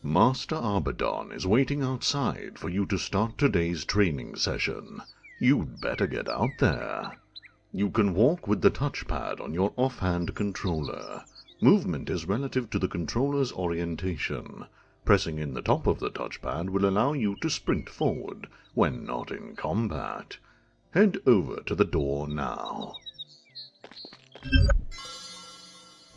Master Arbadon is waiting outside for you to start today's training session. You'd better get out there. You can walk with the touchpad on your offhand controller. Movement is relative to the controller's orientation. Pressing in the top of the touchpad will allow you to sprint forward when not in combat. Head over to the door now.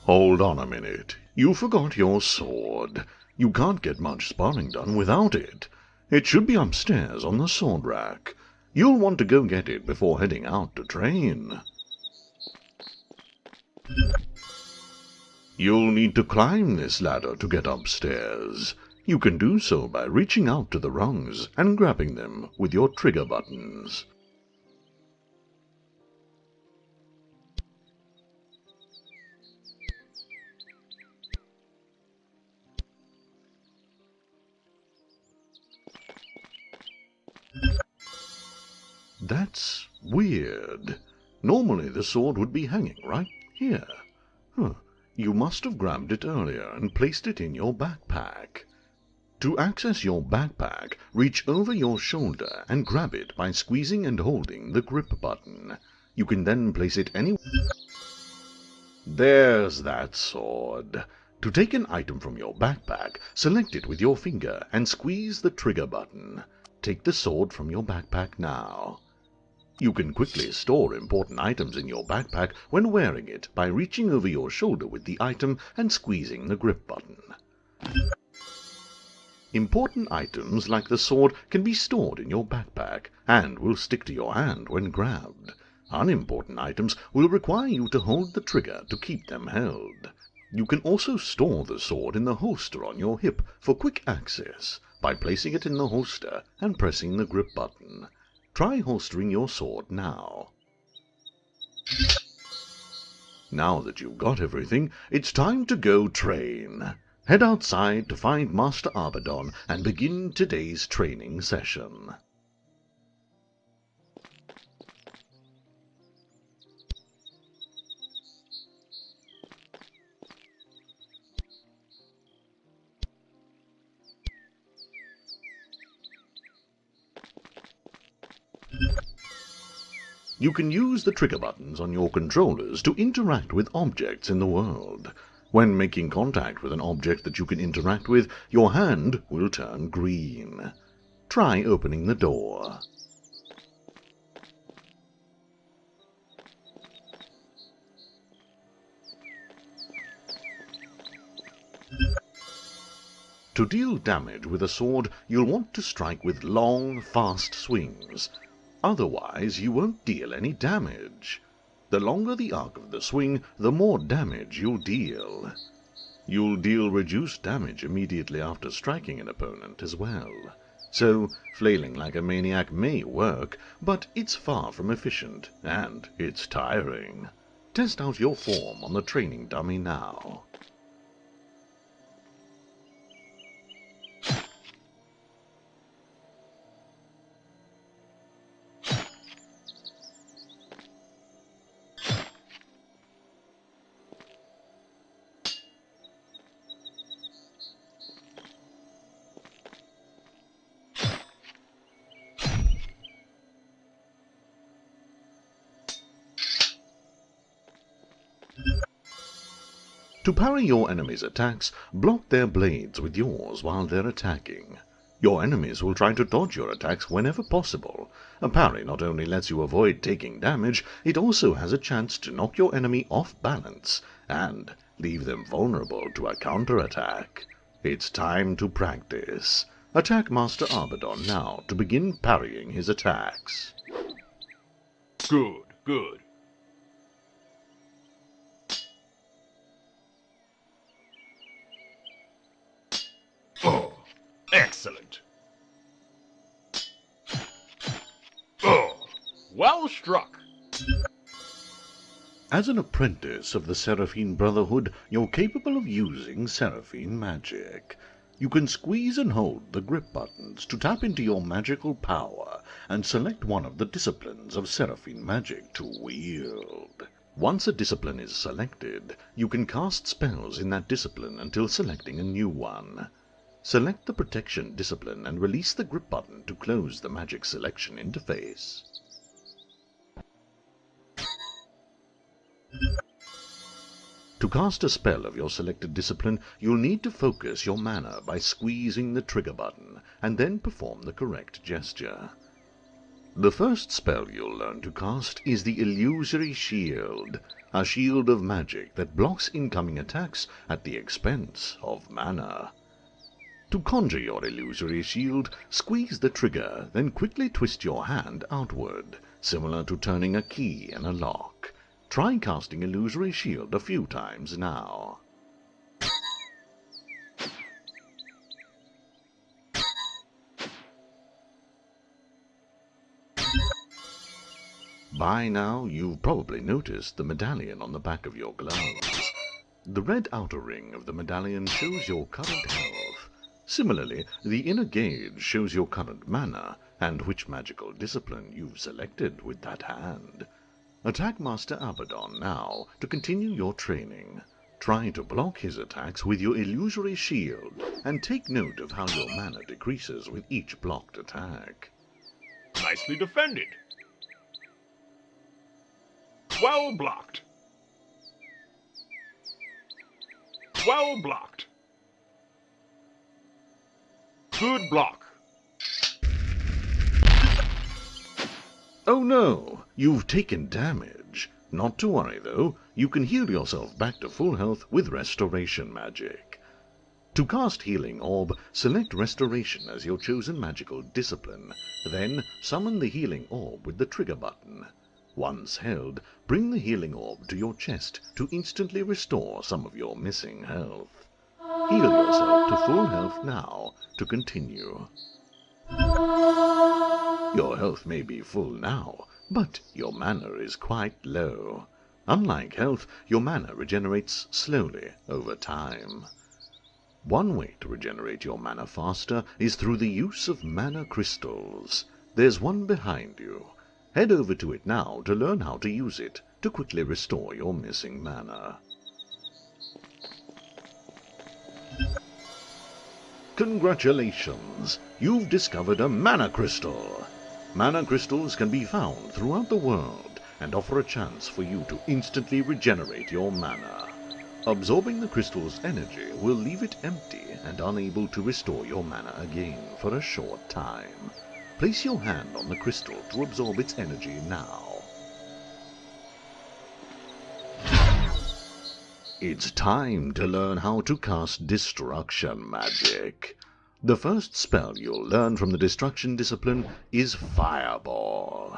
Hold on a minute. You forgot your sword. You can't get much sparring done without it. It should be upstairs on the sword rack. You'll want to go get it before heading out to train. You'll need to climb this ladder to get upstairs. You can do so by reaching out to the rungs and grabbing them with your trigger buttons. That's weird. Normally the sword would be hanging right here. You must have grabbed it earlier and placed it in your backpack. To access your backpack, reach over your shoulder and grab it by squeezing and holding the grip button. You can then place it anywhere. There's that sword. To take an item from your backpack, select it with your finger and squeeze the trigger button. Take the sword from your backpack now. You can quickly store important items in your backpack when wearing it by reaching over your shoulder with the item and squeezing the grip button. Important items like the sword can be stored in your backpack and will stick to your hand when grabbed. Unimportant items will require you to hold the trigger to keep them held. You can also store the sword in the holster on your hip for quick access by placing it in the holster and pressing the grip button. Try holstering your sword now. Now that you've got everything, it's time to go train. Head outside to find Master Arbadon and begin today's training session. You can use the trigger buttons on your controllers to interact with objects in the world. When making contact with an object that you can interact with, your hand will turn green. Try opening the door. To deal damage with a sword, you'll want to strike with long, fast swings. Otherwise, you won't deal any damage. The longer the arc of the swing, the more damage you'll deal. You'll deal reduced damage immediately after striking an opponent as well. So, flailing like a maniac may work, but it's far from efficient, and it's tiring. Test out your form on the training dummy now. To parry your enemies' attacks, block their blades with yours while they're attacking. Your enemies will try to dodge your attacks whenever possible. A parry not only lets you avoid taking damage, it also has a chance to knock your enemy off balance and leave them vulnerable to a counterattack. It's time to practice. Attack Master Arbadon now to begin parrying his attacks. Good, good. Oh, excellent. Oh, well struck. As an apprentice of the Seraphine Brotherhood, you're capable of using Seraphine magic. You can squeeze and hold the grip buttons to tap into your magical power and select one of the disciplines of Seraphine magic to wield. Once a discipline is selected, you can cast spells in that discipline until selecting a new one. Select the protection discipline and release the grip button to close the magic selection interface. To cast a spell of your selected discipline, you'll need to focus your mana by squeezing the trigger button, and then perform the correct gesture. The first spell you'll learn to cast is the Elusive Shield, a shield of magic that blocks incoming attacks at the expense of mana. To conjure your Illusory Shield, squeeze the trigger, then quickly twist your hand outward, similar to turning a key in a lock. Try casting Illusory Shield a few times now. By now, you've probably noticed the medallion on the back of your gloves. The red outer ring of the medallion shows your current health. Similarly, the inner gauge shows your current mana and which magical discipline you've selected with that hand. Attack Master Abaddon now to continue your training. Try to block his attacks with your Illusory Shield, and take note of how your mana decreases with each blocked attack. Nicely defended. Well blocked. Well blocked. Good block. Oh no, you've taken damage. Not to worry though, you can heal yourself back to full health with Restoration Magic. To cast Healing Orb, select Restoration as your chosen magical discipline, then summon the Healing Orb with the trigger button. Once held, bring the Healing Orb to your chest to instantly restore some of your missing health. Heal yourself to full health now to continue. Your health may be full now, but your mana is quite low. Unlike health, your mana regenerates slowly over time. One way to regenerate your mana faster is through the use of mana crystals. There's one behind you. Head over to it now to learn how to use it to quickly restore your missing mana. Congratulations! You've discovered a mana crystal! Mana crystals can be found throughout the world and offer a chance for you to instantly regenerate your mana. Absorbing the crystal's energy will leave it empty and unable to restore your mana again for a short time. Place your hand on the crystal to absorb its energy now. It's time to learn how to cast Destruction Magic. The first spell you'll learn from the Destruction discipline is Fireball.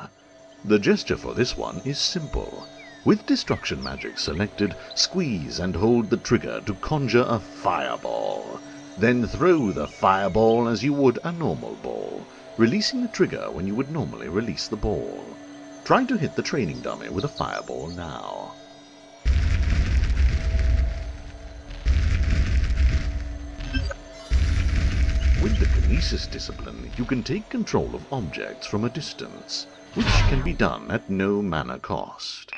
The gesture for this one is simple. With Destruction Magic selected, squeeze and hold the trigger to conjure a fireball. Then throw the fireball as you would a normal ball, releasing the trigger when you would normally release the ball. Try to hit the training dummy with a fireball now. With the Kinesis discipline, you can take control of objects from a distance, which can be done at no mana cost.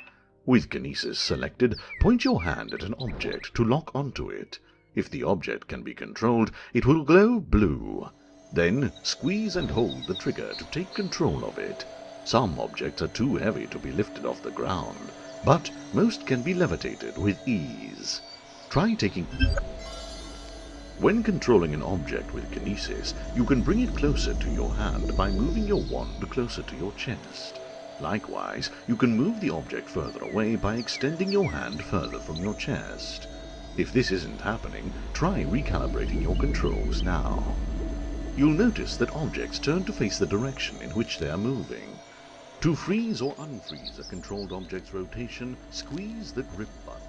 With Kinesis selected, point your hand at an object to lock onto it. If the object can be controlled, it will glow blue. Then squeeze and hold the trigger to take control of it. Some objects are too heavy to be lifted off the ground, but most can be levitated with ease. Try taking... When controlling an object with Kinesis, you can bring it closer to your hand by moving your wand closer to your chest. Likewise, you can move the object further away by extending your hand further from your chest. If this isn't happening, try recalibrating your controls now. You'll notice that objects turn to face the direction in which they are moving. To freeze or unfreeze a controlled object's rotation, squeeze the grip button.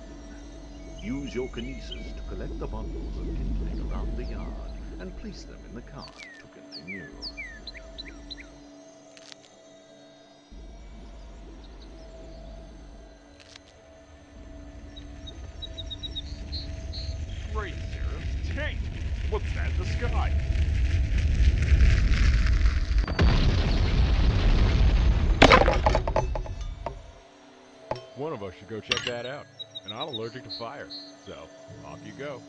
Use your Kinesis to collect the bundles of kindling around the yard and place them in the cart to continue. Great, Seraph. Hey, what's that in the sky? One of us should go check that out. And I'm allergic to fire, so off you go.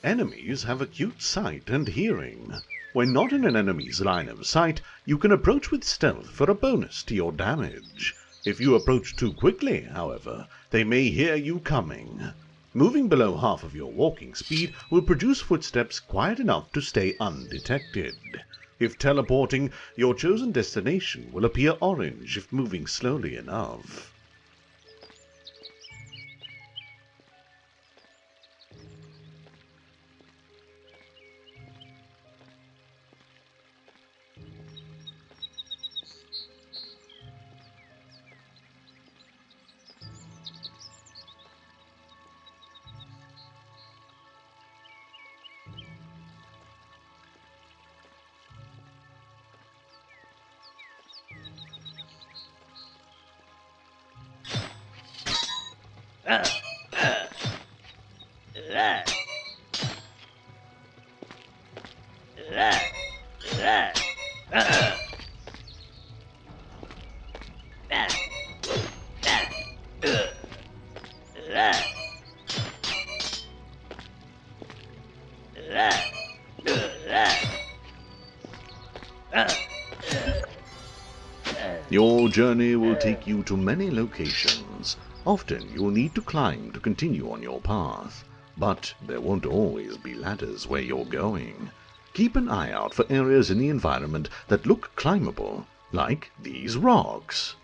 Enemies have acute sight and hearing. When not in an enemy's line of sight, you can approach with stealth for a bonus to your damage. If you approach too quickly, however, they may hear you coming. Moving below half of your walking speed will produce footsteps quiet enough to stay undetected. If teleporting, your chosen destination will appear orange if moving slowly enough. Your journey will take you to many locations. Often you will need to climb to continue on your path, but there won't always be ladders where you're going. Keep an eye out for areas in the environment that look climbable, like these rocks.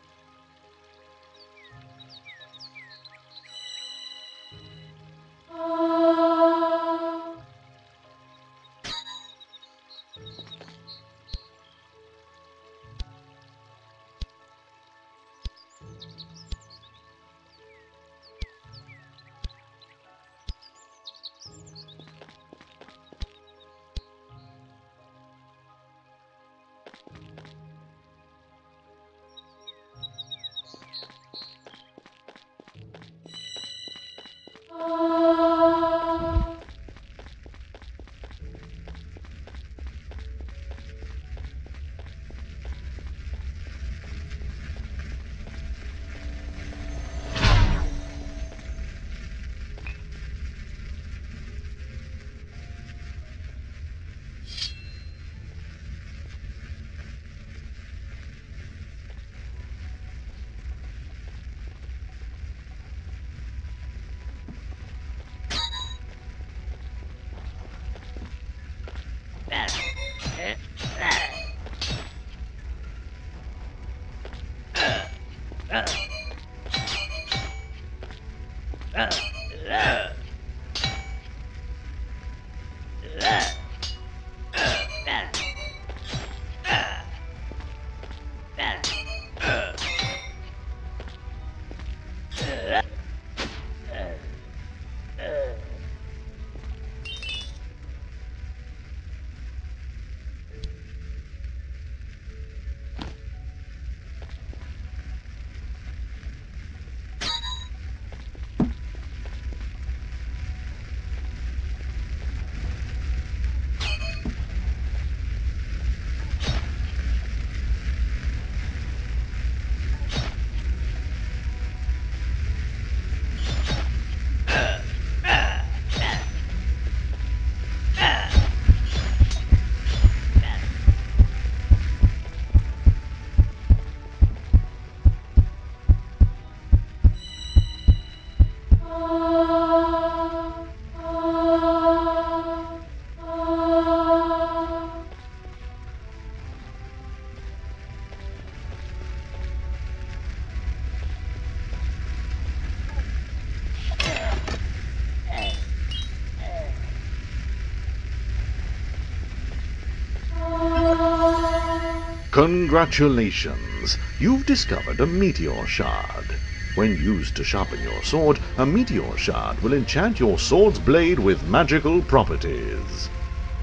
Congratulations! You've discovered a Meteor Shard. When used to sharpen your sword, a Meteor Shard will enchant your sword's blade with magical properties.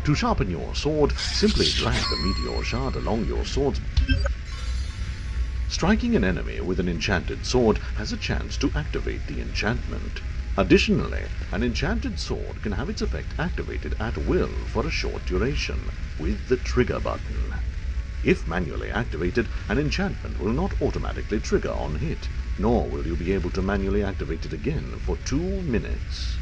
To sharpen your sword, simply drag the Meteor Shard along your sword's... Striking an enemy with an enchanted sword has a chance to activate the enchantment. Additionally, an enchanted sword can have its effect activated at will for a short duration, with the trigger button. If manually activated, an enchantment will not automatically trigger on hit, nor will you be able to manually activate it again for 2 minutes.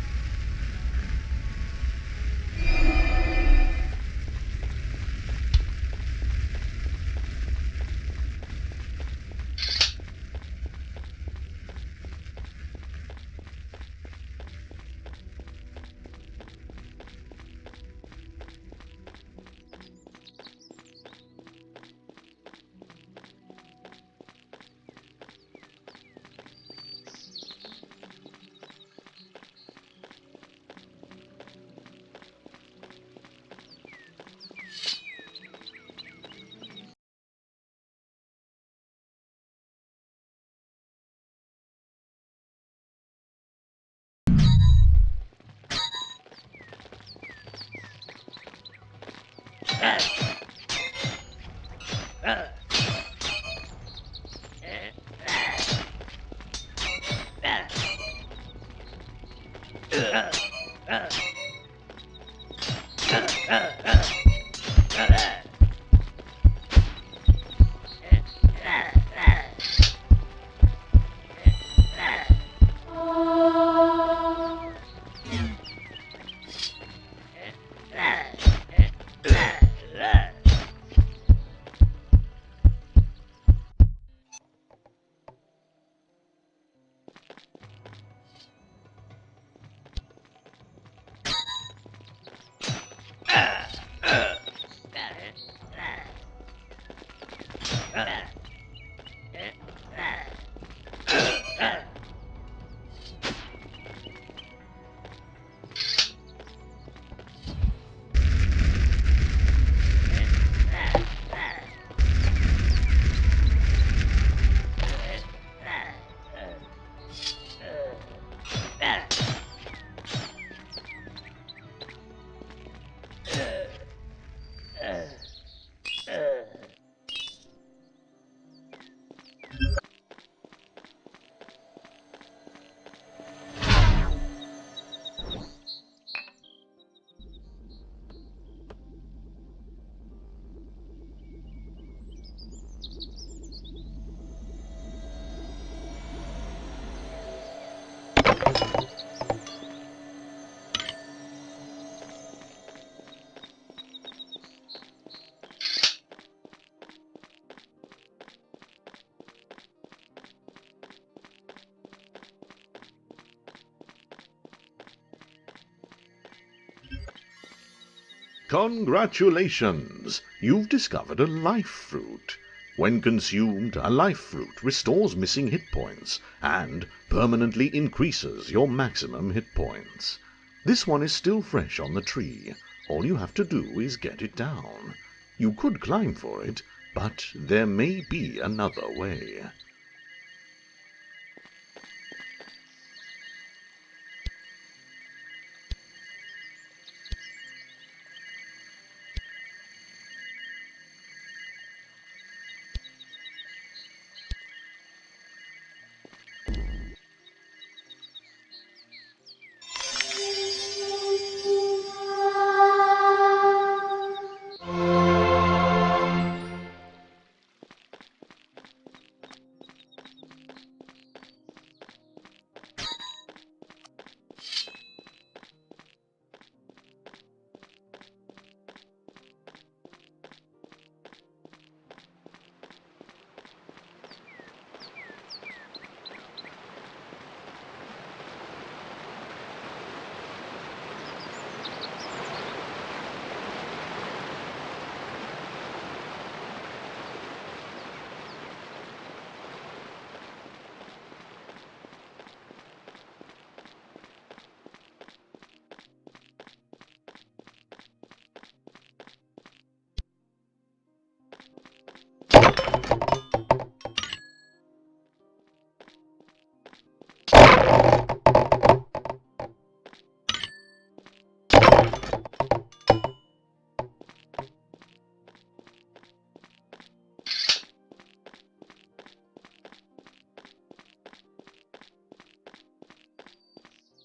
Congratulations! You've discovered a life fruit. When consumed, a life fruit restores missing hit points and permanently increases your maximum hit points. This one is still fresh on the tree. All you have to do is get it down. You could climb for it, but there may be another way.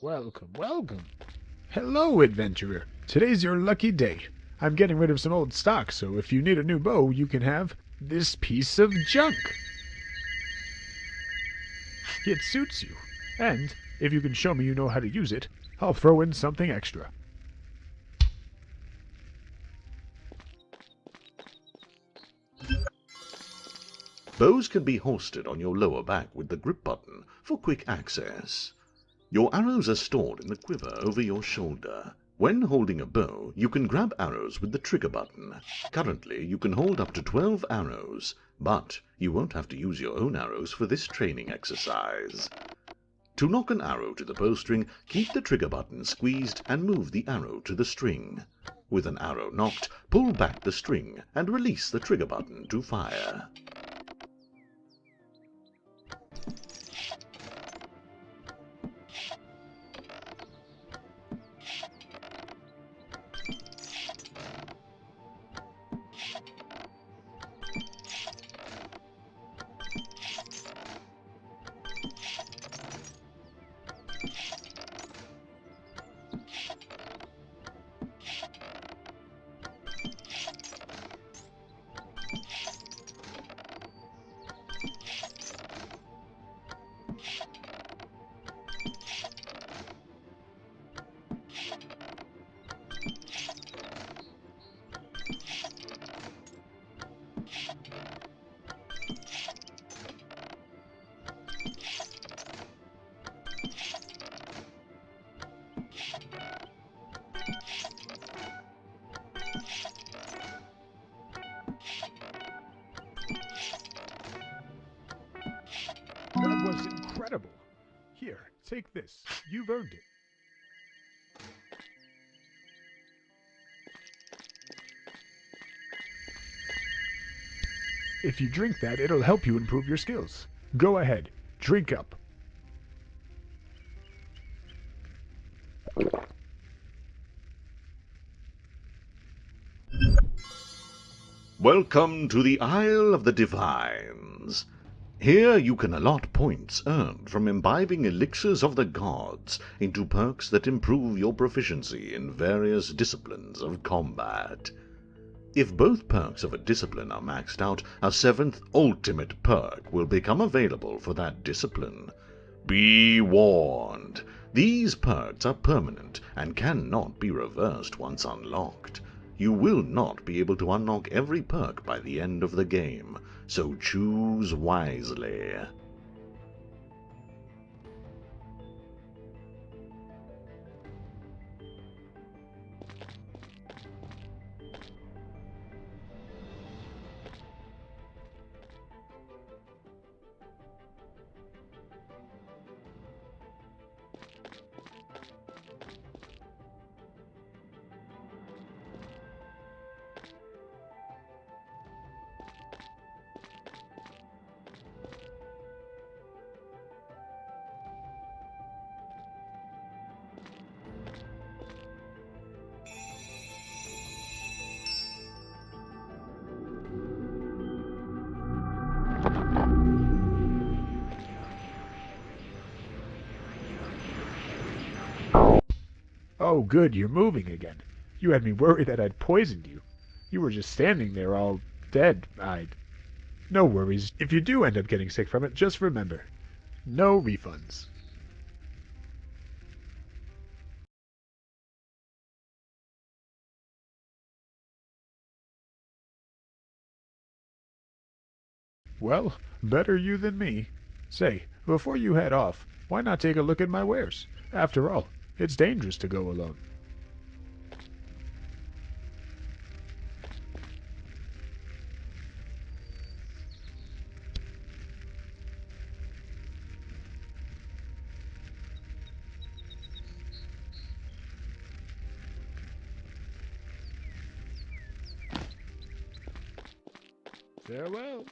Welcome, welcome. Hello, adventurer. Today's your lucky day. I'm getting rid of some old stock, so if you need a new bow, you can have this piece of junk. It suits you. And, if you can show me you know how to use it, I'll throw in something extra. Bows can be hoisted on your lower back with the grip button for quick access. Your arrows are stored in the quiver over your shoulder. When holding a bow, you can grab arrows with the trigger button. Currently, you can hold up to 12 arrows, but you won't have to use your own arrows for this training exercise. To knock an arrow to the bowstring, keep the trigger button squeezed and move the arrow to the string. With an arrow knocked, pull back the string and release the trigger button to fire. That was incredible. Here, take this. You've earned it. If you drink that, it'll help you improve your skills. Go ahead, drink up. Welcome to the Isle of the Divines. Here you can allot points earned from imbibing elixirs of the gods into perks that improve your proficiency in various disciplines of combat. If both perks of a discipline are maxed out, a 7th ultimate perk will become available for that discipline. Be warned, these perks are permanent and cannot be reversed once unlocked. You will not be able to unlock every perk by the end of the game, so choose wisely. Oh, good, you're moving again. You had me worried that I'd poisoned you. You were just standing there all dead. No worries. If you do end up getting sick from it, just remember, no refunds. Well, better you than me. Say, before you head off, why not take a look at my wares? After all, it's dangerous to go alone. Farewell.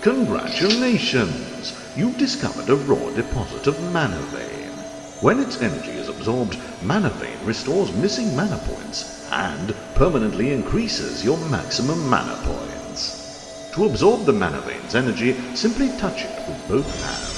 Congratulations! You've discovered a raw deposit of mana vein. When its energy is absorbed, mana vein restores missing mana points and permanently increases your maximum mana points. To absorb the mana vein's energy, simply touch it with both hands.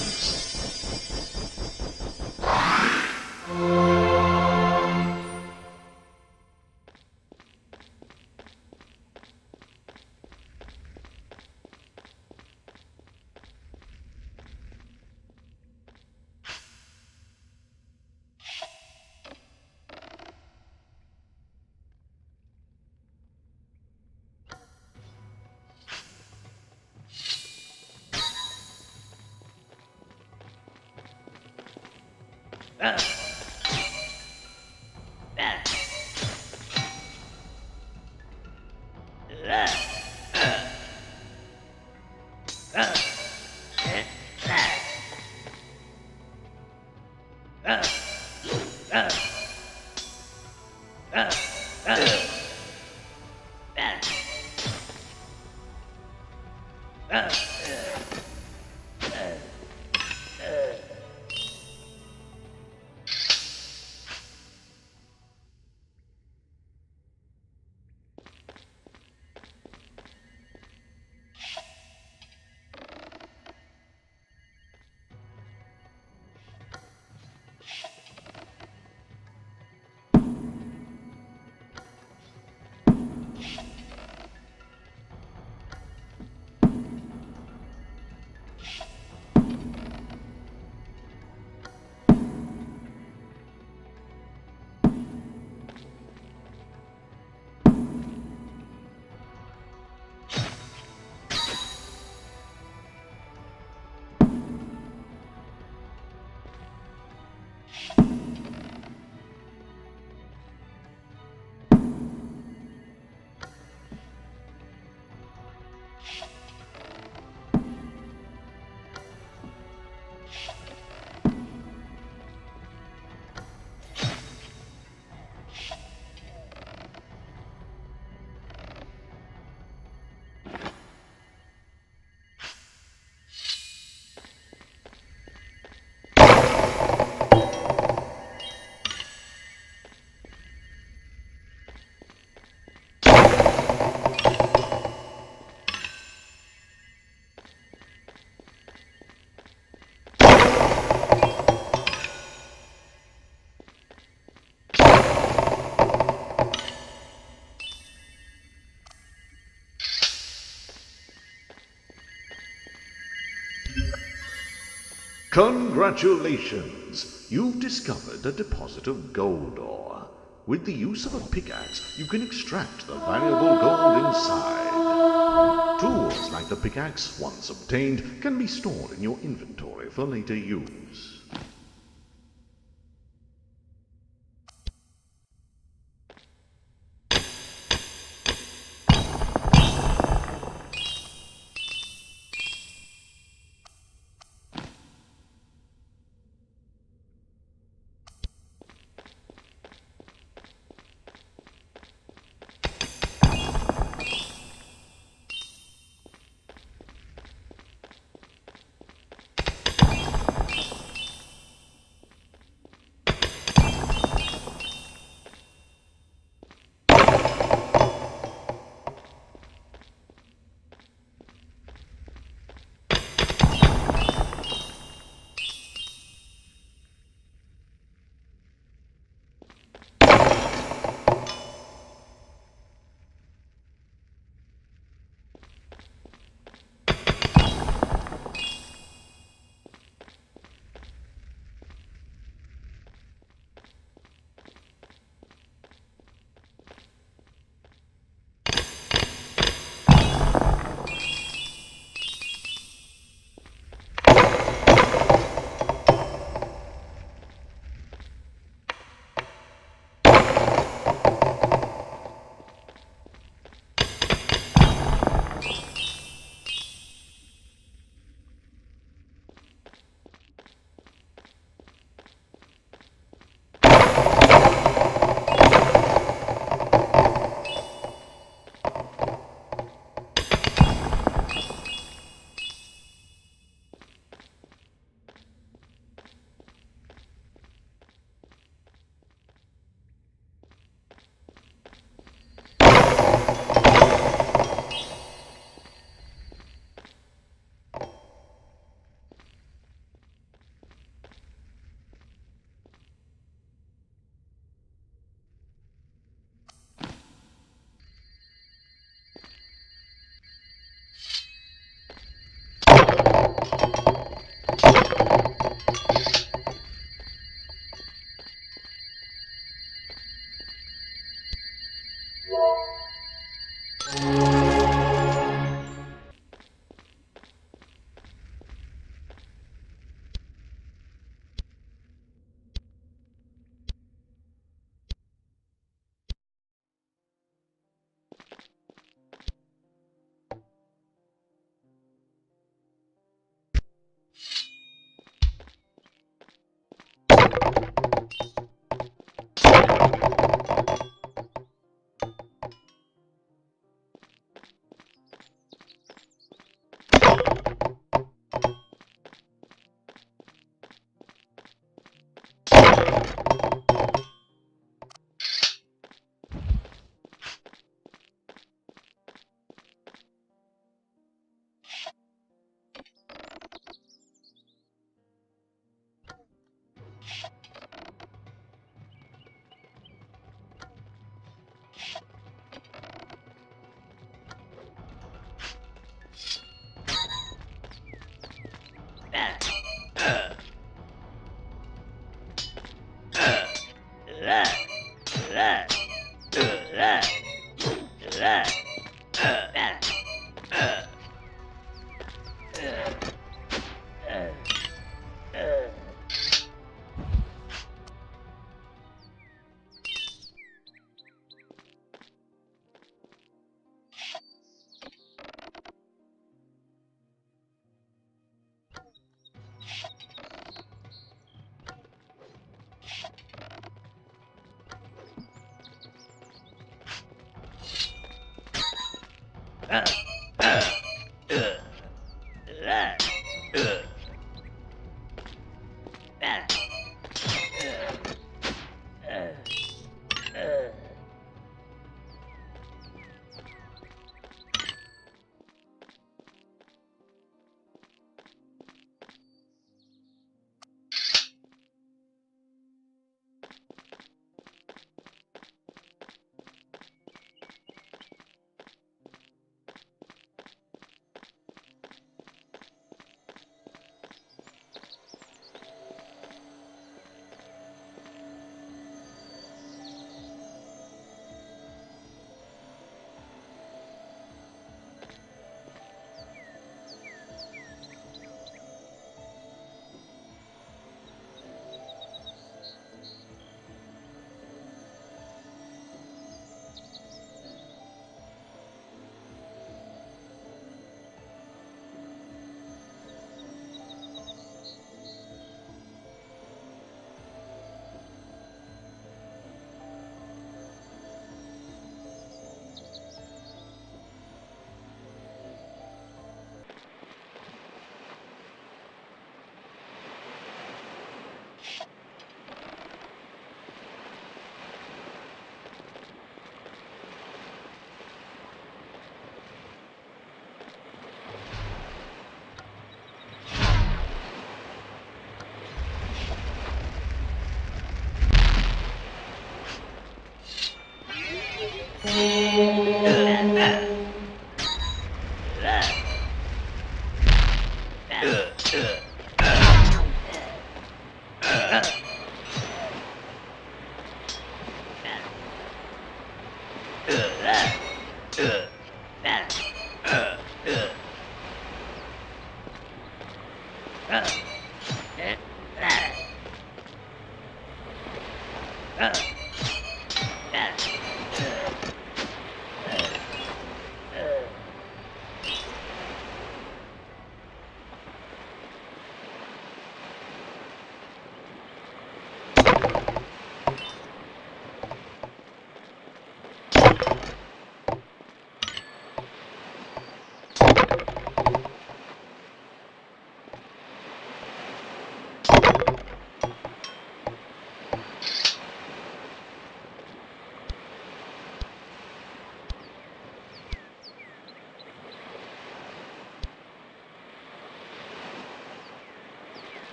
Congratulations! You've discovered a deposit of gold ore. With the use of a pickaxe, you can extract the valuable gold inside. Tools like the pickaxe, once obtained, can be stored in your inventory for later use.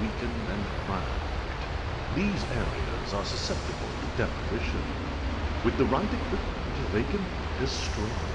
weakened and cracked. These areas are susceptible to demolition. With the right equipment, they can be destroyed.